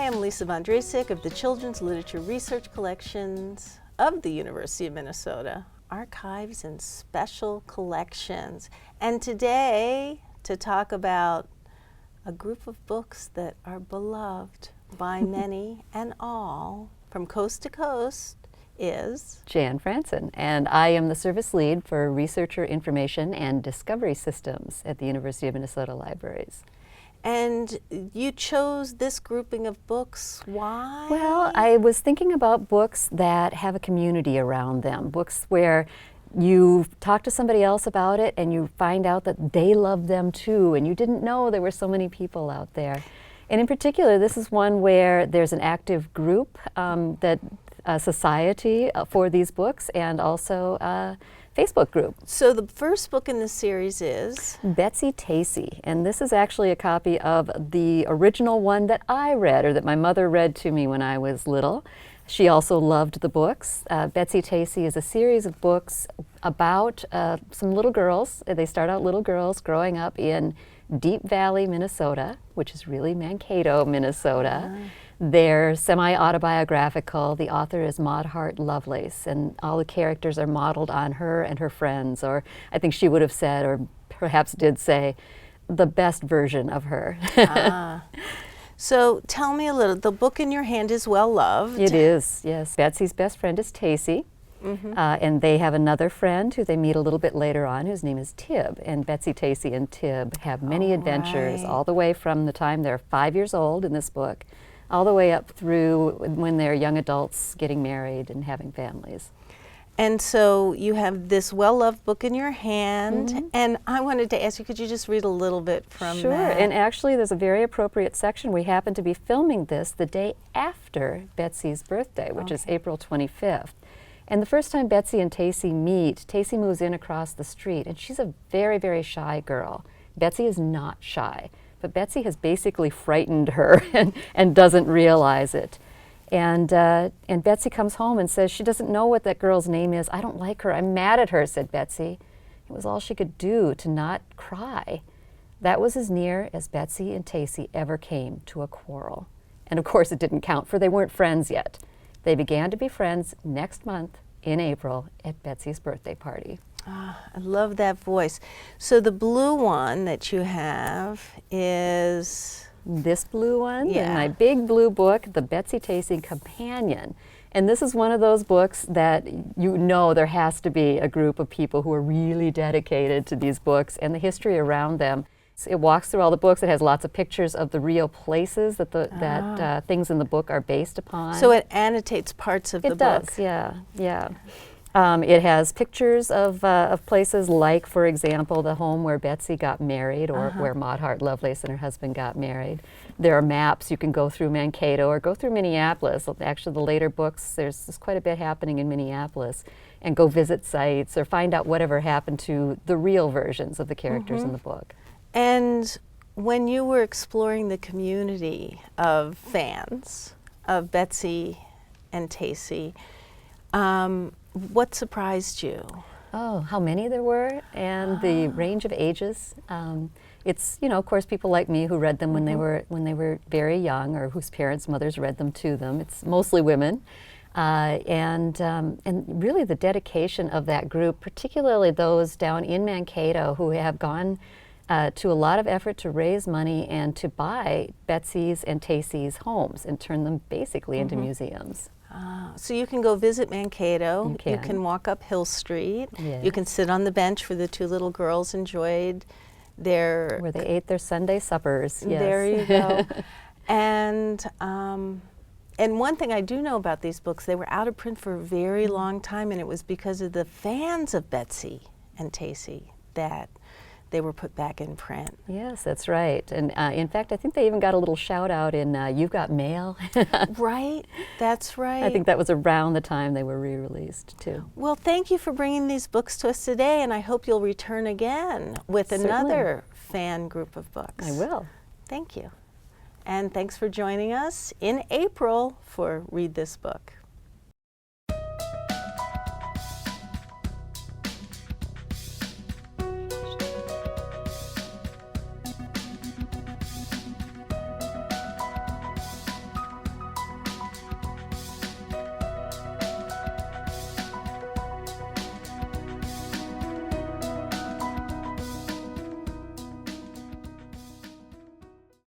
Hi, I'm Lisa Von Drasek of the Children's Literature Research Collections of the University of Minnesota, Archives and Special Collections. And today, to talk about a group of books that are beloved by many and all from coast to coast is Jan Fransen, and I am the service lead for Researcher Information and Discovery Systems at the University of Minnesota Libraries. And you chose this grouping of books. Why? Well, I was thinking about books that have a community around them, books where you talk to somebody else about it and you find out that they love them too, and you didn't know there were so many people out there. And in particular, this is one where there's an active group, a society for these books, and also a Facebook group. So the first book in the series is Betsy-Tacy, and this is actually a copy of the original one that I read, or that my mother read to me when I was little. She also loved the books. Betsy-Tacy is a series of books about some little girls. They start out little girls growing up in Deep Valley, Minnesota, which is really Mankato, Minnesota. They're semi-autobiographical. The author is Maud Hart Lovelace, and all the characters are modeled on her and her friends, or I think she would have said, or perhaps did say, the best version of her. So tell me a little, the book in your hand is well loved. It is, yes. Betsy's best friend is Tacey, and they have another friend who they meet a little bit later on, whose name is Tib, and Betsy-Tacy and Tib have many adventures all the way from the time they're 5 years old in this book, all the way up through when they're young adults getting married and having families. And so you have this well-loved book in your hand, and I wanted to ask you, could you just read a little bit from Sure, that? and actually there's a very appropriate section. We happen to be filming this the day after Betsy's birthday, which is April 25th. And the first time Betsy and Tacey meet, Tacey moves in across the street, and she's a very, very shy girl. Betsy is not shy, but Betsy has basically frightened her and doesn't realize it. And Betsy comes home and says she doesn't know what that girl's name is. I don't like her. I'm mad at her, said Betsy. It was all she could do to not cry. That was as near as Betsy and Tacey ever came to a quarrel. And of course it didn't count, for they weren't friends yet. They began to be friends next month in April at Betsy's birthday party. I love that voice. So the blue one that you have is this blue one, in my big blue book, the Betsy-Tacy Companion. And this is one of those books that you know there has to be a group of people who are really dedicated to these books and the history around them. It walks through all the books. It has lots of pictures of the real places that things in the book are based upon. So it annotates parts of the book. It does, yeah. It has pictures of places like, for example, the home where Betsy got married, or where Maud Hart Lovelace and her husband got married. There are maps. You can go through Mankato or go through Minneapolis. Actually, the later books, there's quite a bit happening in Minneapolis, and go visit sites or find out whatever happened to the real versions of the characters in the book. And when you were exploring the community of fans of Betsy and Tacey, what surprised you? Oh, how many there were, and the range of ages. It's, you know, of course, people like me who read them when they were very young, or whose parents, mothers read them to them. It's mostly women, and really the dedication of that group, particularly those down in Mankato who have gone to a lot of effort to raise money and to buy Betsy's and Tacey's homes and turn them basically into museums. So you can go visit Mankato. You You can walk up Hill Street. Yes. You can sit on the bench where the two little girls enjoyed their... Where they ate their Sunday suppers, yes. There you go. And one thing I do know about these books, they were out of print for a very long time, and it was because of the fans of Betsy and Tacey that they were put back in print. Yes, that's right. And in fact, I think they even got a little shout out in You've Got Mail. Right, that's right. I think that was around the time they were re-released too. Well, thank you for bringing these books to us today, and I hope you'll return again with Certainly. another fan group of books. I will. Thank you. And thanks for joining us in April for Read This Book.